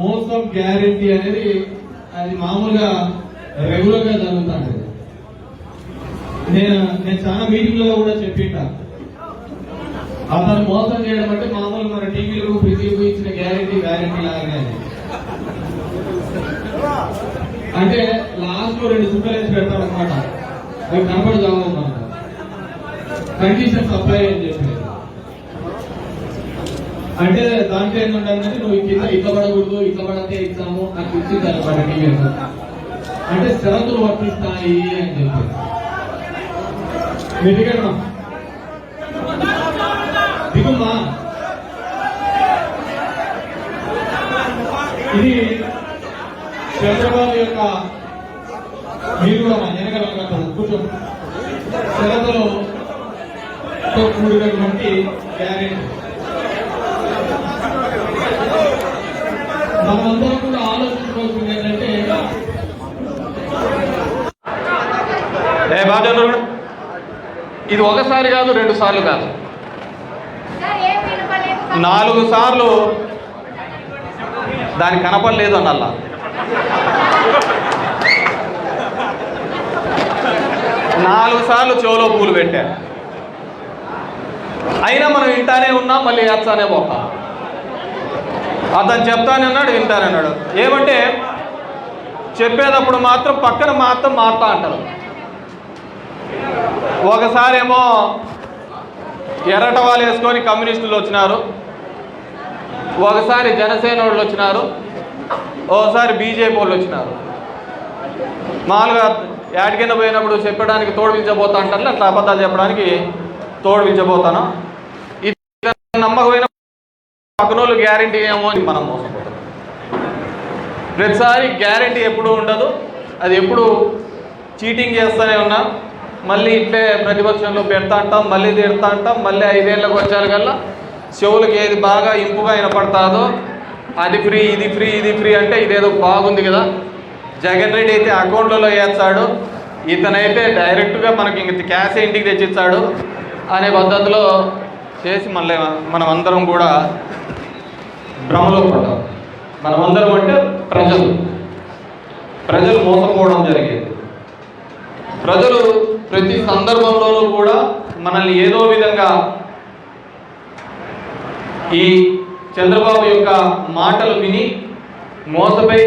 మోసం గ్యారెంటీ అనేది అది మామూలుగా రెగ్యులర్ గా జరుగుతుంది. నేను చాలా మీటింగ్ లో కూడా చెప్పింటా, అతను మోసం చేయడం అంటే మామూలు మన టీవీలకు ప్రతికి ఇచ్చిన గ్యారెంటీ లాగానే. అంటే లాస్ట్ లో 2 సుక్కలు వేసి పెడతారు అనమాట, అవి కనపడి కావాలన్నమాట. కండిషన్ సప్లై అని చెప్పి అంటే దాంట్లో ఏంటంటే నువ్వు కింద ఇట్లా పడకూడదు, ఇట్లా పడితే ఎగ్జాము నాకు ఇచ్చింది అనమాట టీవీ. అంటే షరతులు వర్తిస్తాయి అని చెప్పి మీరు దిగమ్మా, దిగుమ్మా. ఇది చంద్రబాబు యొక్క మీరు కూడా వెనకాల కూర్చో షరతులు కూడినటువంటి గ్యారెంటీ. మనందరం కూడా ఆలోచించుకోవాల్సింది ఏంటంటే ఇది ఒకసారి కాదు, 2 సార్లు కాదు, 4 సార్లు దానికి కనపడలేదు అన్నల్లా. నాలుగు సార్లు చెవులో పూలు పెట్టా, అయినా మనం వింటానే ఉన్నాం, మళ్ళీ వేస్తానే పోతాం. అతను చెప్తానన్నాడు, వింటానన్నాడు. ఏమంటే చెప్పేటప్పుడు మాత్రం పక్కన మాత్రం మారుతా అంటారు. ఒకసారేమో ఎర్రటవాళ్ళు వేసుకొని కమ్యూనిస్టులు వచ్చినారు, ఒకసారి జనసేన వాళ్ళు వచ్చినారు, ఒకసారి బీజేపీ వాళ్ళు వచ్చినారు. మామూలుగా యాడ్ కింద పోయినప్పుడు చెప్పడానికి తోడుపించబోతా అంటారు, అట్లా అబద్ధాలు చెప్పడానికి తోడుపించబోతాను. ఇది నమ్మకమైన పక్కనోళ్ళు గ్యారెంటీ ఏమో అని మనం మోసపోతాం. ప్రతిసారి గ్యారెంటీ ఎప్పుడూ ఉండదు, అది ఎప్పుడు చీటింగ్ చేస్తూనే ఉన్నాం. మళ్ళీ ఇట్లే ప్రతిపక్షంలో పెడతా అంటాం, మళ్ళీ తీరుతా అంటాం. మళ్ళీ 5 ఏళ్ళకి వచ్చారు కల్లా చెవులకు ఏది బాగా ఇంపుగా వినపడతాదో అది ఫ్రీ, ఇది ఫ్రీ, ఇది ఫ్రీ అంటే ఇదేదో బాగుంది కదా. జగన్ రెడ్డి అయితే అకౌంట్లలో వేస్తాడు, ఇతనైతే డైరెక్ట్గా మనకి ఇంక క్యాష్ ఇంటికి తెచ్చిస్తాడు అనే పద్ధతిలో చేసి మళ్ళీ మనమందరం కూడా భ్రమలో పడ్డాం. మనమందరం అంటే ప్రజలు మోసపోవడం జరిగేది. ప్రజలు ప్రతి సందర్భంలోనూ కూడా మనల్ని ఏదో విధంగా ఈ చంద్రబాబు యొక్క మాటలు విని మోసపోయి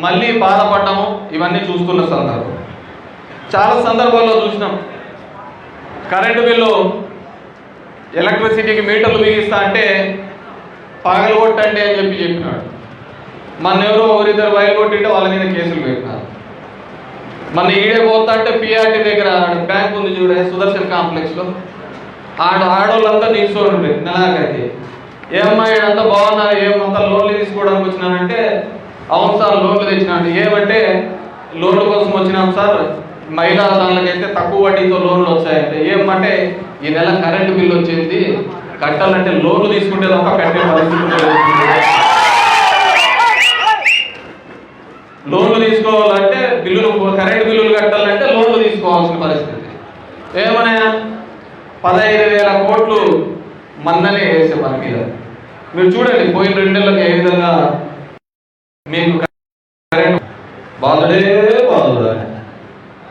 మళ్ళీ బాధపడ్డాము. ఇవన్నీ చూస్తున్న సందర్భం చాలా సందర్భాల్లో చూసినాం. కరెంటు బిల్లు ఎలక్ట్రిసిటీకి మీటర్లు బిగిస్తా అంటే పగలగొట్టండి అని చెప్పినాడు. మన ఎవరో ఒకరిద్దరు బయలుగొట్టింటే వాళ్ళ మీద కేసులు పెట్టినారు. మన ఈడే పోతా అంటే పిఆర్టీ దగ్గర బ్యాంక్ ఉంది చూడే, సుదర్శన్ కాంప్లెక్స్లో ఆడవాళ్ళంతా నిల్చోండి నెలాఖరికి. ఏమమ్మా ఇదంతా బాగున్నారు, ఏమంతా లోన్లు తీసుకోవడానికి వచ్చినానంటే అవును సార్ లోన్లు తెచ్చినాడు. ఏమంటే లోన్ల కోసం వచ్చినాం సార్, మహిళా దానికైతే తక్కువ వడ్డీతో లోన్లు వచ్చాయంటే. ఏమంటే ఈ నెల కరెంటు బిల్లు వచ్చింది, కట్టాలంటే లోన్లు తీసుకుంటే తప్ప కట్టే పరిస్థితి, లోన్లు తీసుకోవాలంటే కరెంటు బిల్లులు కట్టాలంటే లోన్లు తీసుకోవాల్సిన పరిస్థితి. ఏమన్నా 15,000 కోట్లు మన్ననే వేసే మన మీద. మీరు చూడండి పోయిన 2 నెలలకు ఏ విధంగా మీకు కరెంటు బాధుడే.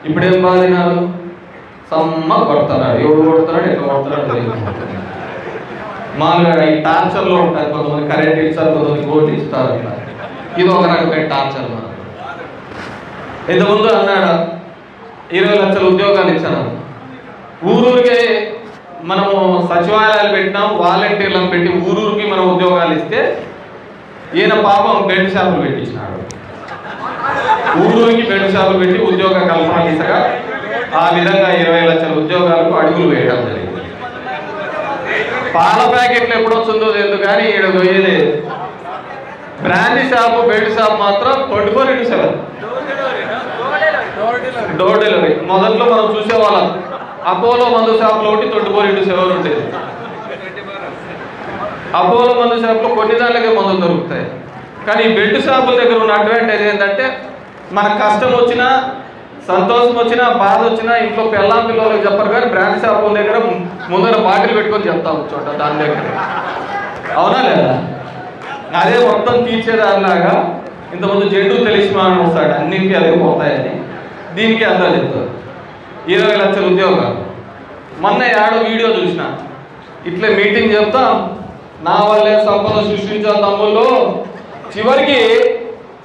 ఇప్పుడేం బాధినారు, సమ్మ కొడుతున్నాడు. ఎవడు కొడుతున్నాడు, ఎట్లా కొడుతున్నాడు. మామూలుగా ఈ టార్చర్లో ఉంటారు, కొంతమంది కరెంట్ ఇస్తారు, కొంతమంది గోల్డ్ ఇస్తారు. ఇది ఒక రకమైన టార్చర్. మనం ఇంతకుముందు అన్నాడు 20 లక్షల ఉద్యోగాలు ఇచ్చాను. ఊరూరికే మనము సచివాలయాలు పెట్టినాం, వాలంటీర్లను పెట్టి ఊరూరికి మనం ఉద్యోగాలు ఇస్తే ఈయన పాపం బెడ్ షాపులు పెట్టించినాడు. ఊరూరికి బెడ్ షాపులు పెట్టి ఉద్యోగ కల్పన దిశగా ఆ విధంగా 20 లక్షల ఉద్యోగాలకు అడుగులు వేయడం జరిగింది. పాల ప్యాకెట్లు ఎప్పుడొస్తుందో ఎందుకు కానీ ఈడ పోయేది. బ్రాండీ షాపు, బెడ్ షాప్ మాత్రం 24/7 డోర్ డెలివరీ. మొదట్లో మనం చూసేవాళ్ళం అపోలో మందు షాప్లో ఒకటి 24/7 ఉండేది. అపోలో మందు షాప్లో కొన్ని దాంట్లకే మందులు దొరుకుతాయి. కానీ ఈ బెడ్ షాపుల దగ్గర ఉన్న అడ్వాంటేజ్ ఏంటంటే మనకు కష్టం వచ్చినా, సంతోషం వచ్చినా, బాధ వచ్చినా ఇంట్లో పిల్లలకు చెప్పరు. కానీ బ్రాండ్ షాపుల దగ్గర ముందర బాటిల్ పెట్టుకొని చెప్తా కూర్చోట దాని దగ్గర. అవునా లేదా? అదే మొత్తం తీర్చేదానిలాగా ఇంతకుముందు జెండు తెలిసిన వస్తాడు, అన్నింటికి అదే పోతాయని దీనికి అంతా చెప్తారు. 20 లక్షల ఉద్యోగాలు. మొన్న ఏడో వీడియో చూసిన, ఇట్లా మీటింగ్ చెప్తా నా వల్లే సంపద సృష్టించే తమ్ముళ్ళు, చివరికి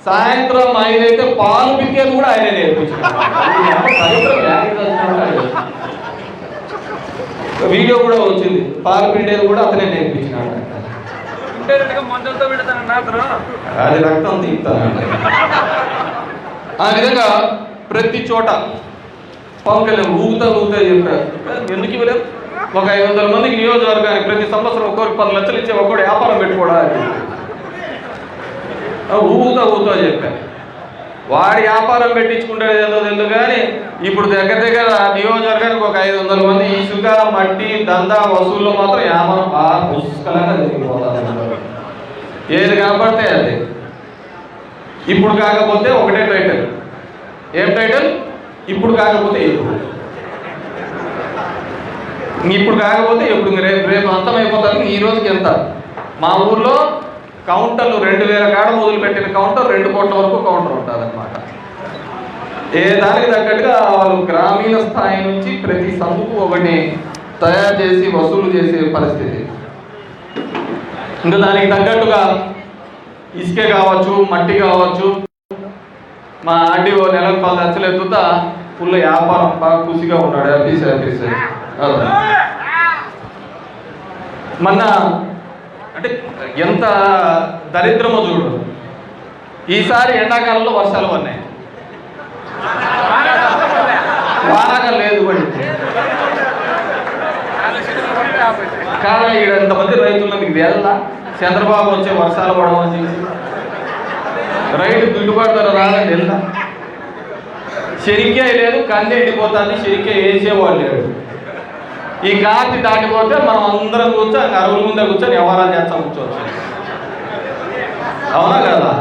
సాయంత్రం 5 అయితే పాలు పితికేది కూడా ఆయనే నేర్పించాడు. వీడియో కూడా వచ్చింది, పాలు పిండేది కూడా అతనే నేర్పించినాడు. అది రక్తం తీస్తాను. ఆ విధంగా ప్రతి చోట పవన్ కళ్యాణ్ ఊగుతా చెప్పారు. ఎందుకు ఇవ్వలేదు? ఒక 500 మందికి నియోజకవర్గానికి ప్రతి సంవత్సరం ఒక్కొక్కరికి 10 లక్షలు ఇచ్చే ఒక్కడు వ్యాపారం పెట్టుకోవడా ఊగుతా చెప్పారు. వాడి వ్యాపారం పెట్టించుకుంటాడు ఏదో తెలుసు. కానీ ఇప్పుడు దగ్గర నియోజకవర్గానికి ఒక 500 మంది ఇసుక మట్టి దందా వసూల్లో మాత్రం వ్యాపారం బాగా పుష్కలంగా జరిగిపోతారు. ఏది కనపడితే అది. ఇప్పుడు కాకపోతే ఒకటే టైటిల్. ఏం టైటిల్? ఇప్పుడు కాకపోతే ఎప్పుడు. ఇప్పుడు కాకపోతే ఎప్పుడు. రేపు అంతమైపోతారు. ఈ రోజుకి ఎంత? మా ఊర్లో కౌంటర్లు 2000 కాడ మొదలుపెట్టిన కౌంటర్ 2 కోట్ల వరకు కౌంటర్ ఉంటుంది అనమాట. ఏ దానికి తగ్గట్టుగా వాళ్ళు గ్రామీణ స్థాయి నుంచి ప్రతి సందుకు ఒకటి తయారు చేసి వసూలు చేసే పరిస్థితి. ఇంకా దానికి తగ్గట్టుగా ఇసుకే కావచ్చు, మట్టి కావచ్చు. మా ఆర్డీఓ నెలకు 10 లక్షలు ఎత్తుతా ఫుల్ వ్యాపారం బాగా ఖుషిగా ఉన్నాడు. హ్యాపీ. మొన్న అంటే ఎంత దరిద్రమో చూడు. ఈసారి ఎండాకాలంలో వర్షాలు పడినాయి, వానాకాలం లేదు పడి. కానీ ఇక్కడ ఎంతమంది రైతుల్లో మీకు వెళ్ళా చంద్రబాబు వచ్చే వర్షాలు పడమని చెప్పి రైతు గిట్టుబాటు ధర రాదని వెళ్తా. శనిక్కాయ లేదు, కంది ఎండిపోతుంది, శనిక్కాయ వేసేవాళ్ళు లేడు. ఈ కార్తీ దాటిపోతే మనం అందరం కూర్చొని అరుగుల ముందే కూర్చొని వ్యవహారాలు చేస్తాం కూర్చోవచ్చు. అవునా కదా?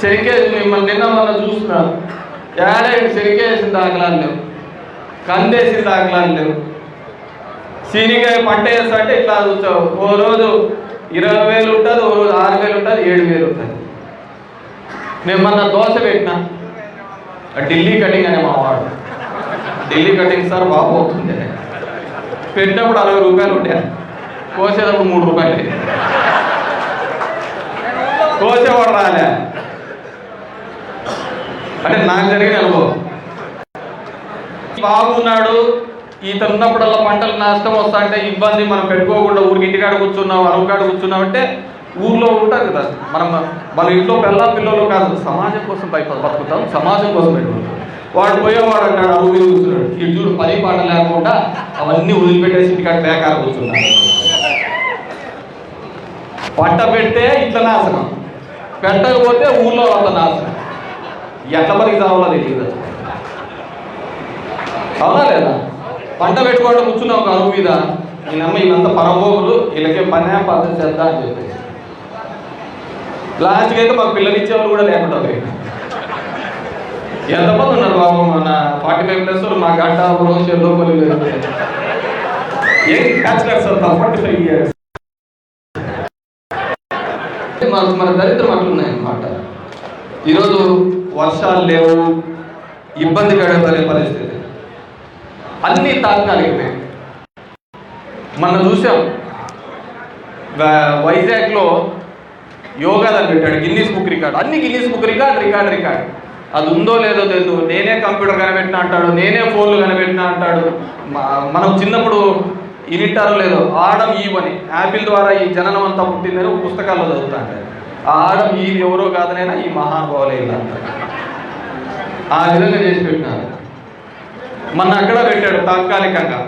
శనిక్కాయ మిమ్మల్ని నిన్న మనం చూస్తున్నాం. ఏడాది శనిక్కాయ వేసిన దాఖలాలు లేవు, కంది వేసిన దాఖలాలు లేవు. శనికాయ పంట వేస్తా అంటే ఇట్లా చూస్తావు. ఓ రోజు 20,000 ఉంటుంది, ఓ రోజు 6,000 ఉంటుంది, 7,000 ఉంటుంది. నేను మొన్న దోశ పెట్టినా, ఢిల్లీ కటింగ్ అనే మా వాడు. ఢిల్లీ కటింగ్ సార్ బాబు అవుతుంది. పెట్టినప్పుడు 60 రూపాయలు ఉంటాయి, కోసేటప్పుడు 3 రూపాయలు. కోసేవాడు రాలే. అంటే నాకు జరిగిన అనుభవం. బాగున్నాడు, ఇతను ఉన్నప్పుడల్లా పంటలు నష్టం వస్తా అంటే ఇబ్బంది, మనం పెట్టుకోకుండా ఊరికి ఇంటికాడ కూర్చున్నాం, అరువుకాడ కూర్చున్నాం అంటే ఊర్లో ఉంటారు కదా. మన ఇంట్లో పిల్లలు కాదు, సమాజం కోసం బతుకుతాం, సమాజం కోసం పెట్టుకుంటాం. వాడు పోయేవాడు అంటాడు, అరువు మీద కూర్చున్నాడు. ఇటు చూడు, పని పాట లేకుండా అవన్నీ వదిలిపెట్టేసి ఇంటికాడ బేకారు కూర్చున్నాడు. పంట పెడితే ఇట్లా నాశనం, పెట్టకపోతే ఊళ్ళో అంత నాశనం. ఎట్ల పనికి కావాలో తెలియదు. అవునా లేదా? పంట పెట్టుకోవడం కూర్చున్నాం ఒక అరువు మీద, ఈయనమ్మ వీళ్ళంతా పరమోగులు, వీళ్ళకే పద్ధతి చేద్దా అని చెప్పేసి లాస్ట్కి అయితే మాకు పిల్లలు ఇచ్చేవాళ్ళు కూడా లేకుండా పోయింది. ఎంతమంది ఉన్నారు బాబు? మన 45+ మా గడ్డ రోషన్లో కొన్ని ఏం బ్యాచిలర్స్ అంతా 45 years. మన దరిద్రం అట్లున్నాయి అన్నమాట. ఈరోజు వర్షాలు లేవు, ఇబ్బంది పడే పరిస్థితి, అన్నీ తాత్కాలికమే. మనం చూసాం వైజాగ్లో యోగా దాన్ని పెట్టాడు, గిన్నీస్ బుక్ రికార్డ్. అన్ని గిన్నీస్ బుక్ రికార్డ్. అది ఉందో లేదో తెలియదు. నేనే కంప్యూటర్ కనిపెట్టినా అంటాడు, నేనే ఫోన్లు కనిపెట్టినా అంటాడు. మనం చిన్నప్పుడు ఇనింటారో లేదో, ఆడం ఈవ్ అని యాపిల్ ద్వారా ఈ జననం అంతా పుట్టిందని పుస్తకాల్లో చదువుతా అంటారు. ఆ ఆడం ఈవ్ ఎవరో కాదనైనా ఈ మహానుభావులే ఇలా అంటారు. ఆ విధంగా చేసి పెట్టినారు. మన అక్కడ పెట్టాడు తాత్కాలికంగా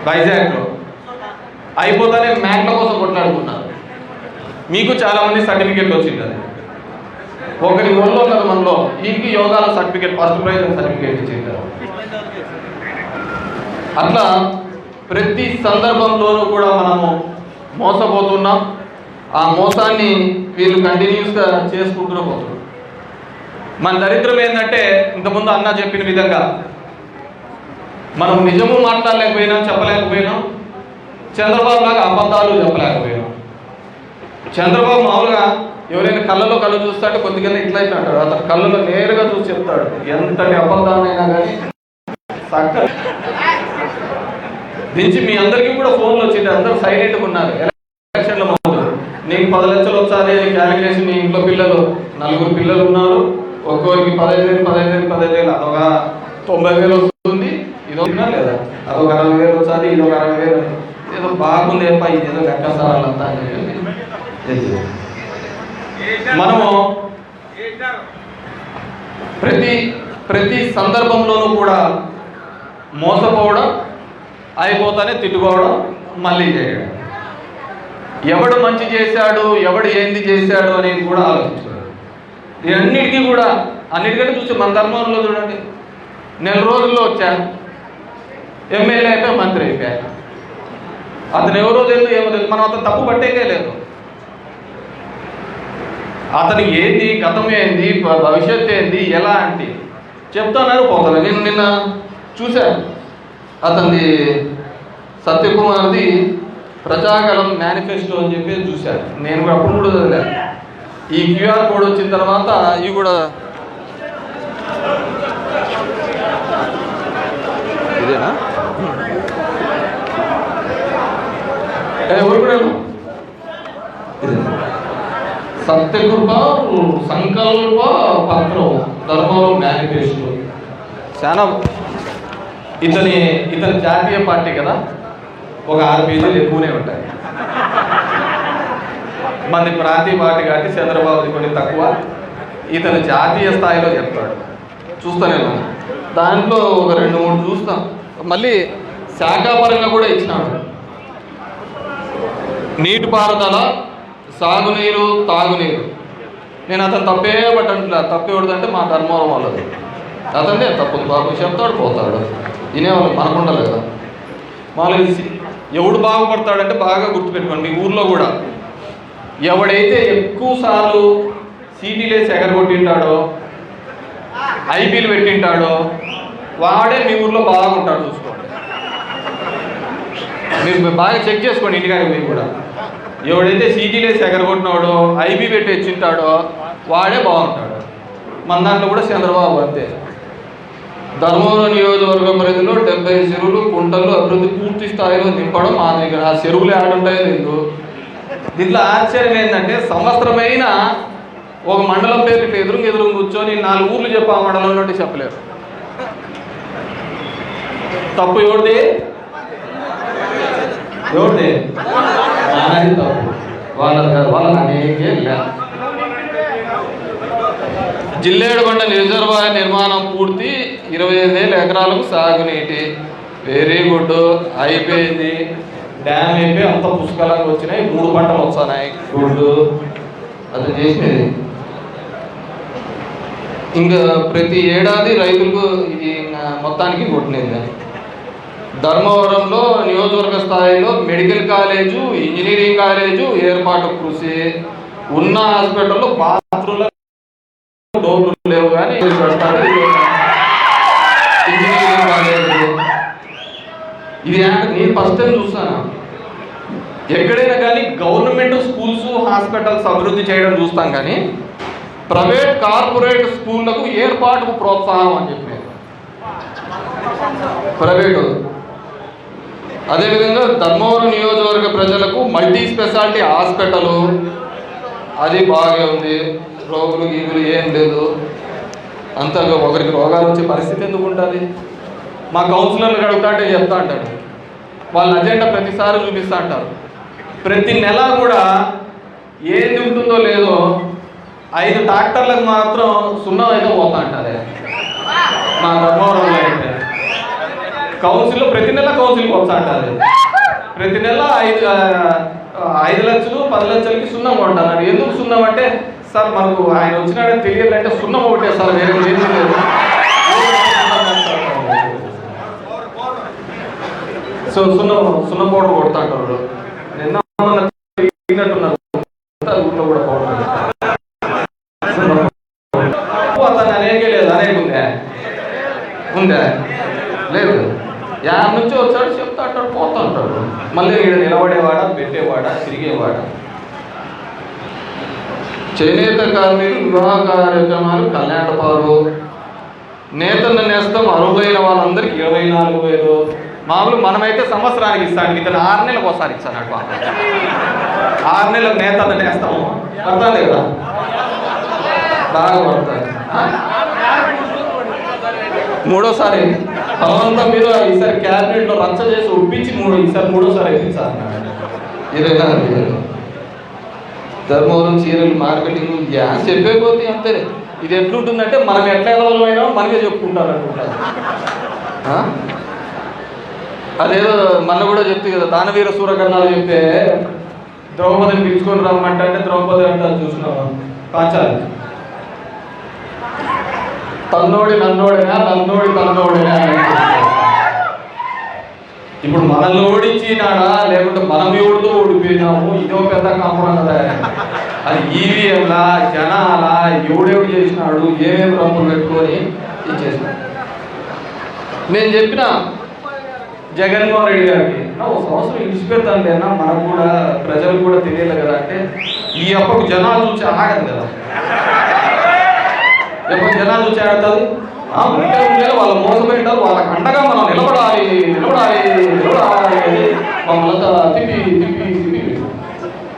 వైజాగ్లో. అయిపోతానే మ్యాట్ల కోసం కొట్లాడుకున్నారు. మీకు చాలామంది సర్టిఫికెట్లు వచ్చింది. అది ఒకరి ఒళ్ళో ఉన్నది మనలో. దీనికి యోగాలో సర్టిఫికెట్, ఫస్ట్ ప్రైజ్ సర్టిఫికెట్ ఇచ్చింది. అట్లా ప్రతి సందర్భంలోనూ కూడా మనము మోసపోతున్నాం. ఆ మోసాన్ని వీళ్ళు కంటిన్యూస్గా చేసుకుంటూ పోతున్నారు. మన దరిద్రం ఏంటంటే, ఇంతకుముందు అన్న చెప్పిన విధంగా మనం నిజము మాట్లాడలేకపోయినాం, చెప్పలేకపోయినాం. చంద్రబాబు లాగా అబద్ధాలు చెప్పలేకపోయినాం. చంద్రబాబు మామూలుగా ఎవరైనా కళ్ళలో కళ్ళు చూస్తాంటే కొద్దిగా ఇట్లా అయితే అంటాడు, అతను కళ్ళలో నేరుగా చూసి చెప్తాడు. ఎంతటి అబద్ధాన్నైనా కానీ చక్క దించి మీ అందరికీ కూడా ఫోన్లు వచ్చింది, అందరూ సైలెంట్గా ఉన్నారు. ఎలక్షన్ల ముందు నీకు 10 లక్షలు వచ్చాది క్యాలిక్యులేషన్, మీ ఇంట్లో పిల్లలు 4 పిల్లలు ఉన్నారు, ఒక్కొక్కరికి 15,000 అదొక 90,000 వస్తుంది, ఇదొక లేదా అదొక 60,000 వచ్చాది, ఇదొక 60,000, ఏదో బాగుంది ఇదేదో లెక్కసారాలంతా అని చెప్పి మనము ప్రతి సందర్భంలోనూ కూడా మోసపోవడం, అయిపోతానే తిట్టుకోవడం, మళ్ళీ చేయడం. ఎవడు మంచి చేశాడు, ఎవడు ఏంది చేశాడు అనేది కూడా ఆలోచించాడు. అన్నిటికంటే చూస్తే మన ధర్మంలో చూడండి, 4 రోజుల్లో వచ్చా, ఎమ్మెల్యే అయిపోయా, మంత్రి అయిపోయా. అతను ఎవరో తెలియదు, ఏమో తెలియదు, మనం అతను తప్పు పట్టేకే లేదు. అతను ఏంది, గతం ఏంది, భవిష్యత్తు ఏంది, ఎలా అంటే చెప్తాను పోతాను. నేను నిన్న చూశాను, అతనిది సత్యకుమార్ది ప్రజాగలం మేనిఫెస్టో అని చెప్పి చూశాను. నేను కూడా అప్పుడు కూడా చదివాను. ఈ క్యూఆర్ కోడ్ వచ్చిన తర్వాత ఇవి కూడా ఇదేనా ఎవరు కూడా సత్యకృప సంకల్ప పత్రం ధర్మవరం మేనిఫెస్టో. చాలా ఇతని జాతీయ పార్టీ కదా, ఒక 6 పేజీలు ఎక్కువనే ఉంటాయి. మంది ప్రాంతీయ పార్టీ కాబట్టి చంద్రబాబుది కొన్ని తక్కువ, ఇతను జాతీయ స్థాయిలో చెప్తాడు. చూస్తానే దాంట్లో ఒక 2-3 చూస్తాం. మళ్ళీ శాఖాపరంగా కూడా ఇచ్చినాడు. నీటిపారుదల, సాగునీరు, తాగునీరు. నేను అతను తప్పే పట్టట్లా, తప్పేవడదంటే మా ధర్మవరం వాళ్ళది, అతనే తప్పు బాబు చెప్తాడు, పోతాడు. వినేవాళ్ళు మనకుండాలి కదా. వాళ్ళకి ఎవడు బాగుపడతాడంటే బాగా గుర్తుపెట్టుకోండి, మీ ఊర్లో కూడా ఎవడైతే ఎక్కువ సార్లు సీటీలేసి ఎగరగొట్టింటాడో, ఐపీలు పెట్టింటాడో వాడే మీ ఊర్లో బాగుంటాడు. చూసుకోండి, మీరు బాగా చెక్ చేసుకోండి ఇంటికాడికి మీరు కూడా. ఎవడైతే సీటీలేసి ఎగరగొట్టినాడో, ఐపీ పెట్టి వచ్చింటాడో వాడే బాగుంటాడు. మన దాంట్లో కూడా చంద్రబాబు అంతే. ధర్మవరం నియోజకవర్గ పరిధిలో 70 చెరువులు, కుంటలు అభివృద్ధి పూర్తి స్థాయిలో నింపడం మా దగ్గర. ఆ చెరువులు ఆడుంటాయో లేదు. దీంట్లో ఆశ్చర్యం ఏంటంటే, సంవత్సరమైన ఒక మండలం పేరు ఇట్లా ఎదురు కూర్చొని 4 ఊర్లు చెప్పా మండలం నుండి చెప్పలేరు. తప్పు ఎవరిది? తప్పు వాళ్ళని అనేకే లే. జిల్లేడుబండ రిజర్వాయర్ నిర్మాణం పూర్తి, 25,000 ఎకరాలకు సాగునీటి. వెరీ గుడ్, అయిపోయింది. డ్యామ్ అయిపోయి అంత పుష్కలంగా వచ్చినాయి, 3 పంటలు వస్తున్నాయి. గుడ్, అది చేసినది. ఇంకా ప్రతి ఏడాది రైతులకు ఇది మొత్తానికి కొట్టినది. ధర్మవరంలో నియోజకవర్గ స్థాయిలో మెడికల్ కాలేజు, ఇంజనీరింగ్ కాలేజు ఏర్పాటు కృషి. ఉన్న హాస్పిటల్లో బాత్రూంలో డోర్లు లేవు కానీ ఇంజనీరింగ్ కాలేజు. ఇది నేను ఫస్ట్ టైం చూస్తాను. ఎక్కడైనా కానీ గవర్నమెంట్ స్కూల్స్, హాస్పిటల్స్ అభివృద్ధి చేయడం చూస్తాం, కానీ ప్రైవేట్ కార్పొరేట్ స్కూళ్లకు ఏర్పాటుకు ప్రోత్సాహం అని చెప్పారు ప్రైవేటు. అదేవిధంగా ధర్మవరం నియోజకవర్గ ప్రజలకు మల్టీ స్పెషాలిటీ హాస్పిటల్, అది బాగా ఉంది. రోగులు గీగులు ఏం లేదు. అంతా ఒకరికి రోగాలు వచ్చే పరిస్థితి ఎందుకు ఉంటుంది? మా కౌన్సిలర్లు అడుగుతా అంటే చెప్తా అంటాడు, వాళ్ళ అజెండా ప్రతిసారి చూపిస్తూ అంటారు. ప్రతి నెల కూడా ఏది ఉంటుందో లేదో 5 ట్రాక్టర్లకు మాత్రం సున్నం అయితే పోతా అంటారే మా ధర్మవరంలో. అయితే కౌన్సిల్లో ప్రతి నెల కౌన్సిల్కి వస్తా అంటారు. ప్రతి నెల 5 లక్షలు 10 లక్షలకి సున్నం కొంటున్నాడు. ఎందుకు సున్నం అంటే, సార్ మనకు ఆయన వచ్చినాడని తెలియాలంటే సున్నం ఒకటే సార్, వేరే ఏం లేదు. సో సున్నం పౌడర్ కొడతా అంటారు. నిన్న ఊళ్ళో కూడా పౌడర్ అతను అనేకే లేదు. అనేక ఉందా? లేదు. యాడ్ నుంచి వచ్చాడు, చెప్తా అంటాడు, పోతా అంటాడు. మళ్ళీ ఇక్కడ నిలబడేవాడా, పెట్టేవాడా, తిరిగేవాడా? చేనేత కార్మికులు వివాహ కార్యక్రమాలు కళ్యాణపాలు, నేతన్న నేస్తం అర్హులైన వాళ్ళందరికీ 24,000. మామూలు మనమైతే సంవత్సరానికి ఇస్తాను, ఇతను 6 నెలలకు ఒకసారి ఇస్తాను. 6 నెలలకు నేతన్న నేస్తాము పడుతుంది కదా, బాగా పడుతుంది. మూడోసారి బలవంతం మీద ఈసారి క్యాబినెట్లో రచ్చ చేసి ఒప్పించి ఈసారి మూడోసారి ఇప్పించాలి. 24,000 ధర్మవరం చీరలు మార్కెటింగ్ గ్యాస్ చెప్పేపోతే అంతే. ఇది ఎట్లుంటుందంటే మనం ఎట్లా ఎదవలమైనా మనకే చెప్పుకుంటారు అనుకుంటారు. అదేదో మన కూడా చెప్తే కదా, దానవీర సూరకర్ణాలు చెప్తే ద్రౌపదిని పిలుచుకొని రమ్మంటే ద్రౌపది అంటారు చూసినావా, కాచాలి తన్నోడి నన్నోడినా నన్నోడి తన్నోడినా. ఇప్పుడు మనల్ని ఓడించినాడా లేకుంటే మనం ఎవరితో ఓడిపోయినాము, ఇదో పెద్ద కాంపౌండ్ కదా. అది ఈవీఎంలా జనాలా ఎవడెవడు చేసినాడు, ఏమేమి రంగులు పెట్టుకొని ఇచ్చేసినాడు. నేను చెప్పిన జగన్మోహన్ రెడ్డి గారికి ఒక సంవత్సరం ఇచ్చిపెడతాను లేనా, మనకు కూడా ప్రజలకు కూడా తెలియదు కదా అంటే, ఈ అప్పకు జనాలు చూసి ఆగదు కదా. ఎప్పుడు జనాలు చూసి ఆడుతుంది వాళ్ళ మోసపోయింటారు, వాళ్ళకి అండగా మనం నిలబడాలి మమ్మల్ని తిప్పి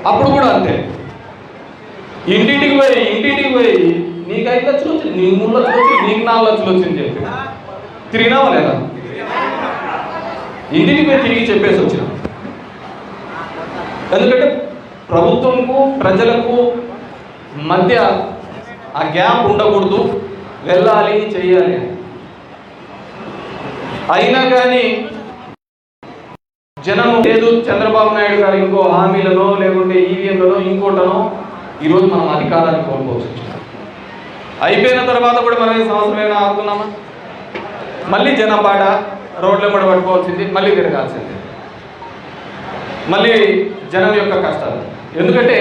అప్పుడు కూడా అంతే. ఇంటింటికి పోయి నీకు 5 లక్షలు వచ్చింది, నీకు 3 లక్షలు వచ్చింది, నీకు 4 లక్షలు వచ్చింది చెప్పి తిరిగినావా లేదా? ఇంటికి పోయి తిరిగి చెప్పేసి వచ్చిన. ఎందుకంటే ప్రభుత్వంకు ప్రజలకు మధ్య ఆ గ్యాప్ ఉండకూడదు, వెళ్ళాలి చెయ్యాలి. అయినా కానీ జనం లేదు, చంద్రబాబు నాయుడు గారు ఇంకో హామీలను లేకుంటే ఈవీఎంలను ఇంకోటనో ఈరోజు మనం అధికారాన్ని కోల్పోవచ్చు. అయిపోయిన తర్వాత కూడా మనం సంవత్సరమైనా ఆగుతున్నామా? మళ్ళీ జనం బాట రోడ్ల కూడా పట్టుకోవాల్సింది, మళ్ళీ తిరగాల్సింది, మళ్ళీ జనం యొక్క కష్టాలు. ఎందుకంటే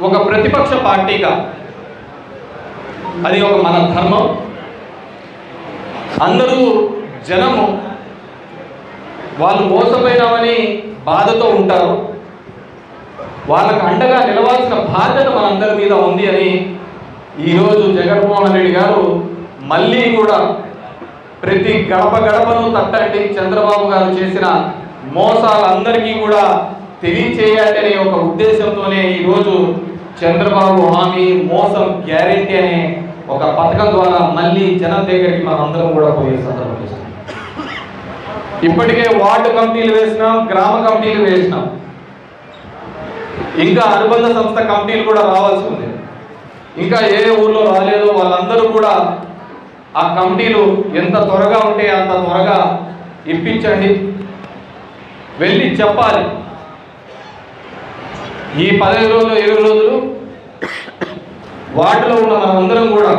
ఒక ప్రతిపక్ష పార్టీగా అది ఒక మన ధర్మం. అందరూ జనము వాళ్ళు మోసపోయినామని బాధతో ఉంటారు, వాళ్ళకు అండగా నిలవాల్సిన బాధ్యత మనందరి మీద ఉంది అని ఈరోజు జగన్మోహన్ రెడ్డి గారు మళ్ళీ కూడా ప్రతి గడపను తట్టండి, చంద్రబాబు గారు చేసిన మోసాలందరికీ కూడా తెలియచేయాలి అనే ఒక ఉద్దేశంతోనే ఈరోజు చంద్రబాబు హామీ మోసం గ్యారెంటీ అనే ఒక పథకం ద్వారా మళ్ళీ జనం దగ్గరికి మనం అందరం కూడా పోయే సందర్భం చేస్తాం. ఇప్పటికే వార్డు కమిటీలు వేసినాం, గ్రామ కమిటీలు వేసినాం, ఇంకా అనుబంధ సంస్థ కమిటీలు కూడా రావాల్సి ఉంది. ఇంకా ఏ ఊర్లో రాలేదో వాళ్ళందరూ కూడా ఆ కమిటీలు ఎంత త్వరగా ఉంటే అంత త్వరగా ఇప్పించండి, వెళ్ళి చెప్పాలి. ఈ 15 రోజులు 20 రోజులు వార్డులో ఉన్న మనమందరం కూడా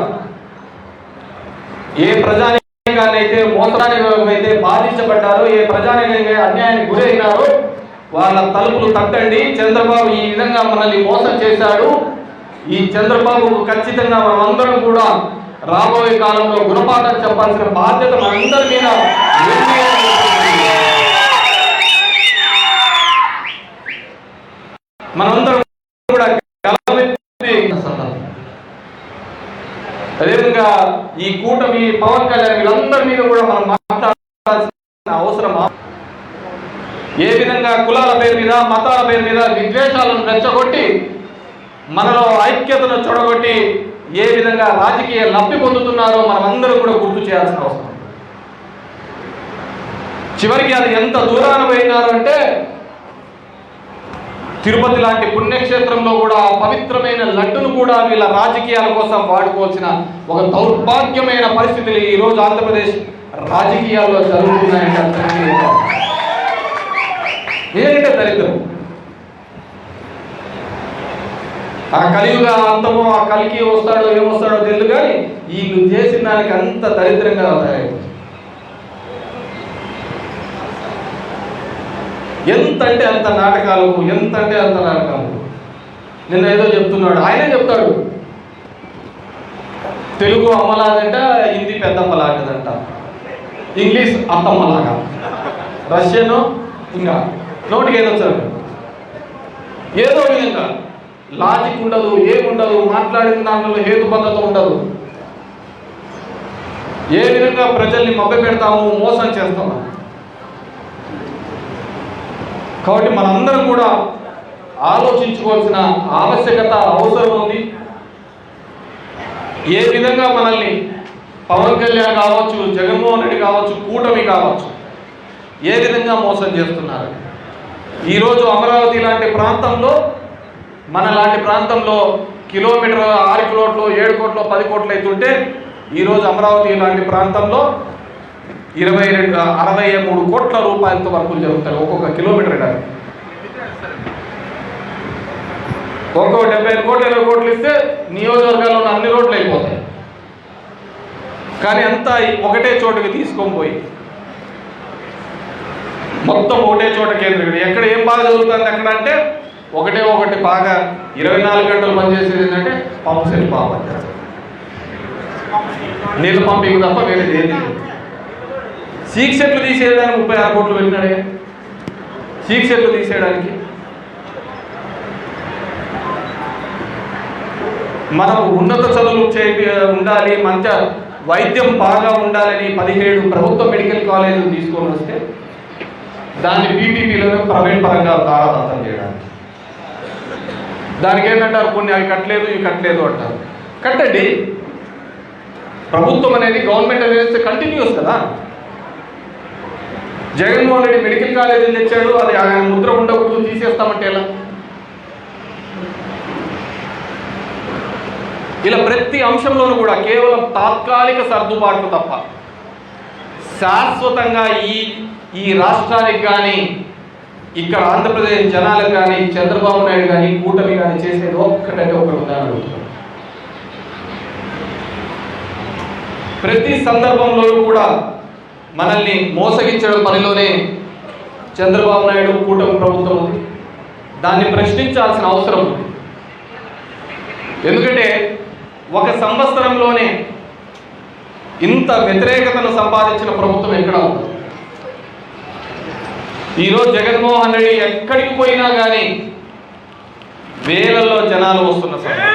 ఏ ప్రజానికాన్ని అయితే మోసానికి బాధించబడ్డారో, ఏ ప్రజానికానికి అన్యాయానికి గురైనారో వాళ్ళ తలుపులు తట్టండి. చంద్రబాబు ఈ విధంగా మనల్ని మోసం చేశాడు, ఈ చంద్రబాబు ఖచ్చితంగా మనమందరం కూడా రాబోయే కాలంలో గుణపాఠం చెప్పాల్సిన బాధ్యత మనందరి మీద. మనందరం కూడా అదేవిధంగా ఈ కూటమి పవన్ కళ్యాణ్ వీళ్ళందరి మీద కూడా మనం మాట్లాడాల్సిన అవసరం. ఏ విధంగా కులాల పేరు మీద మతాల పేరు మీద విద్వేషాలను రెచ్చగొట్టి మనలో ఐక్యతను చూడగొట్టి ఏ విధంగా రాజకీయ లబ్ధి పొందుతున్నారో మనం అందరం కూడా గుర్తు చేయాల్సిన అవసరం. చివరికి అది ఎంత దూరాన పోయినారు అంటే తిరుపతి లాంటి పుణ్యక్షేత్రంలో కూడా పవిత్రమైన లడ్డును కూడా వీళ్ళ రాజకీయాల కోసం వాడుకోవాల్సిన ఒక దౌర్భాగ్యమైన పరిస్థితులు ఈరోజు ఆంధ్రప్రదేశ్ రాజకీయాల్లో జరుగుతున్నాయంటే ఏంటంటే దరిద్రం. ఆ కలియుగ అంతమో ఆ కలికి వస్తాడో ఏమొస్తాడో తెలియదు, కానీ వీళ్ళు చేసిన దానికి అంత దరిద్రంగా ఎంతంటే అంత నాటకాలు, ఎంతంటే అంత నాటకాలు. నిన్న ఏదో చెప్తున్నాడు, ఆయనే చెప్తాడు తెలుగు అమ్మలాగంట, హిందీ పెద్దమ్మలాగదంట, ఇంగ్లీష్ అత్తమ్మలాగా, రష్యను ఇంకా నోటికి ఏదో వచ్చాడు ఏదో విధంగా లాజిక్ ఉండదు, ఏముండదు, మాట్లాడిన దానిలో హేతుబద్ధత ఉండదు. ఏ విధంగా ప్రజల్ని మభ్యపెడతాము, మోసం చేస్తాము. కాబట్టి మనందరం కూడా ఆలోచించుకోవాల్సిన ఆవశ్యకత, అవసరం ఉంది. ఏ విధంగా మనల్ని పవన్ కళ్యాణ్ కావచ్చు, జగన్మోహన్ రెడ్డి కావచ్చు, కూటమి కావచ్చు, ఏ విధంగా మోసం చేస్తున్నారు. ఈరోజు అమరావతి లాంటి ప్రాంతంలో, మన లాంటి ప్రాంతంలో కిలోమీటర్ 6 కోట్లు, 7 కోట్లు, 10 కోట్లు అవుతుంటే ఈరోజు అమరావతి లాంటి ప్రాంతంలో 63 కోట్ల రూపాయలతో వర్కులు జరుగుతాయి ఒక్కొక్క కిలోమీటర్. ఒక్కొక్క 75 కోట్లు, 20 కోట్లు ఇస్తే నియోజకవర్గాల్లో ఉన్న అన్ని రోడ్లు అయిపోతాయి. కానీ అంతా ఒకటే చోటుకి తీసుకొని పోయి మొత్తం ఒకటే చోట కేంద్రీకరణ. ఎక్కడ ఏం బాగా జరుగుతుంది అక్కడ అంటే ఒకటి బాగా 24 గంటలు పనిచేసేది ఏంటంటే పంప్ సెట్ బాగా పనిచేస్తుంది. నీళ్ళు పంపింగ్ తప్ప వేరే ఏది. సీక్ సెట్లు తీసేయడానికి 36 కోట్లు వెళ్ళినాడే. సీక్ సెట్లు తీసేయడానికి మనం ఉన్నత చదువులు ఉండాలి, మంచి వైద్యం బాగా ఉండాలని 17 ప్రభుత్వ మెడికల్ కాలేజీలు తీసుకొని వస్తే దాన్ని పీపీపీలను ప్రైవేట్ పరంగా తారాదత్తం చేయడానికి. దానికి ఏంటంటారు, కొన్ని అవి కట్టలేదు, ఇవి కట్టలేదు అంటారు. కట్టండి. ప్రభుత్వం అనేది, గవర్నమెంట్ అనేది కంటిన్యూస్ కదా. జగన్మోహన్ రెడ్డి మెడికల్ కాలేజీలు తెచ్చాడు, అది ఆయన ముద్ర ఉండకూడదు, తీసేస్తామంటే ఎలా? ఇలా ప్రతి అంశంలోనూ కూడా కేవలం తాత్కాలిక సర్దుబాట్లు తప్ప శాశ్వతంగా ఈ రాష్ట్రానికి కానీ, ఇక్కడ ఆంధ్రప్రదేశ్ జనాలకు కానీ, చంద్రబాబు నాయుడు కానీ, కూటమి కానీ చేసేది ఒక్కటంటే ఒకటి ఉదాహరణ. ప్రతి సందర్భంలోనూ కూడా మనల్ని మోసగించడం పనిలోనే చంద్రబాబు నాయుడు, కూటమి ప్రభుత్వం ఉంది. దాన్ని ప్రశ్నించాల్సిన అవసరం ఉంది. ఎందుకంటే ఒక సంవత్సరంలోనే ఇంత వ్యతిరేకతను సంపాదించిన ప్రభుత్వం ఎక్కడ ఉంది? ఈరోజు జగన్మోహన్ రెడ్డి ఎక్కడికి పోయినా కానీ వేలల్లో జనాలు వస్తున్న సమయం.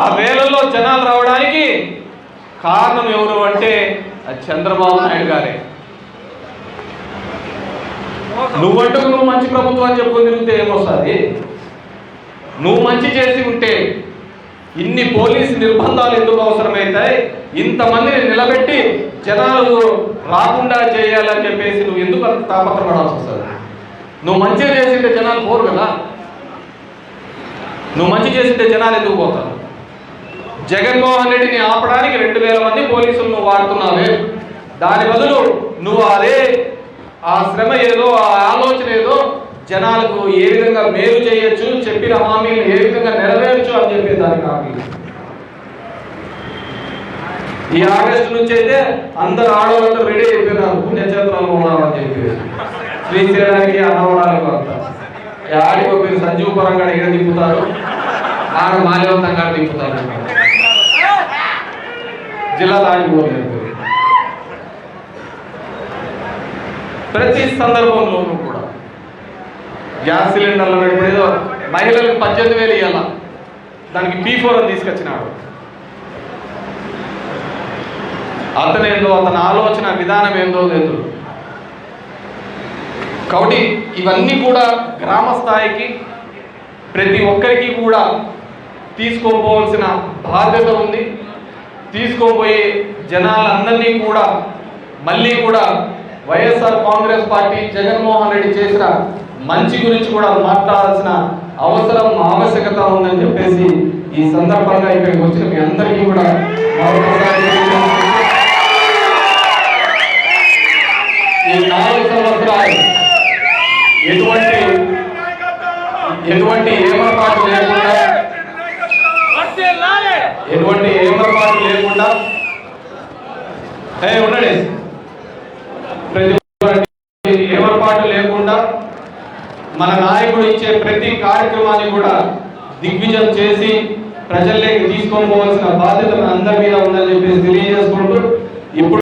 ఆ వేలల్లో జనాలు రావడానికి కారణం ఎవరు అంటే చంద్రబాబు నాయుడు గారే. నువ్వు మంచి ప్రభుత్వం అని చెప్పుకొని తిరిగితే ఏమొస్తుంది? నువ్వు మంచి చేసి ఉంటే ఇన్ని పోలీసు నిర్బంధాలు ఎందుకు అవసరమవుతాయి? ఇంతమందిని నిలబెట్టి జనాలు రాకుండా చేయాలని చెప్పేసి నువ్వు ఎందుకు అంత తాపత్రపడాల్సి వస్తుంది? నువ్వు మంచిగా చేసింటే జనాలు పోరు కదా. నువ్వు మంచి చేసింటే జనాలు ఎందుకు పోతారు? జగన్మోహన్ రెడ్డిని ఆపడానికి 2000 మంది పోలీసులు నువ్వు వాడుతున్నావే. దాని బదులు నువ్వు ఆ శ్రమ ఏదో, ఆ ఆలోచన ఏదో, జనాలకు ఏ విధంగా మేలు చేయొచ్చు, చెప్పిన హామీలు ఏ విధంగా నెరవేర్చు అని చెప్పే దానికి హామీ. ఈ ఆగస్టు నుంచి అయితే అందరు ఆడవాళ్ళందరూ రెడీ అయిపోయినారు, పుణ్యక్షేత్రాలు ఉన్నారని చెప్పి శ్రీశైలానికి, అన్నవరాలకు అంతా. ఆడికి మీరు సంజీవ పరంగా ఎక్కడ దింపుతారు, ఆడ మాల్యవంతంగా దింపుతారు, జిల్లా దాటిపోలేదు. ప్రతి సందర్భంలోనూ కూడా గ్యాస్ సిలిండర్లు ఏదో మహిళలకు 18,000 ఇవ్వాల, దానికి P4 అని తీసుకొచ్చినాడు. అతనేందో, అతని ఆలోచన విధానం ఏందో లేదు. కాబట్టి ఇవన్నీ కూడా గ్రామ స్థాయికి ప్రతి ఒక్కరికి కూడా తీసుకోపోవాల్సిన బాధ్యత ఉంది. తీసుకోబోయే జనాలందరినీ కూడా మళ్ళీ కూడా వైఎస్ఆర్ కాంగ్రెస్ పార్టీ, జగన్మోహన్ రెడ్డి చేసిన మంచి గురించి కూడా మాట్లాడాల్సిన అవసరం, ఆవశ్యకత ఉందని చెప్పేసి ఈ సందర్భంగా ఇక్కడికి వచ్చిన మీ అందరికీ కూడా మరొకసారి ఈ 4 సంవత్సరాలు ఎటువంటి ఏమరపాటు లేకుండా ఉండండి, ఏమరపాటు లేకుండా మన నాయకుడు ఇచ్చే ప్రతి కార్యక్రమాన్ని కూడా దిగ్విజయం చేసి ప్రజల్లోకి తీసుకొని పోవాల్సిన బాధ్యత అందరి మీద ఉందని చెప్పేసి తెలియజేసుకుంటూ ఇప్పుడు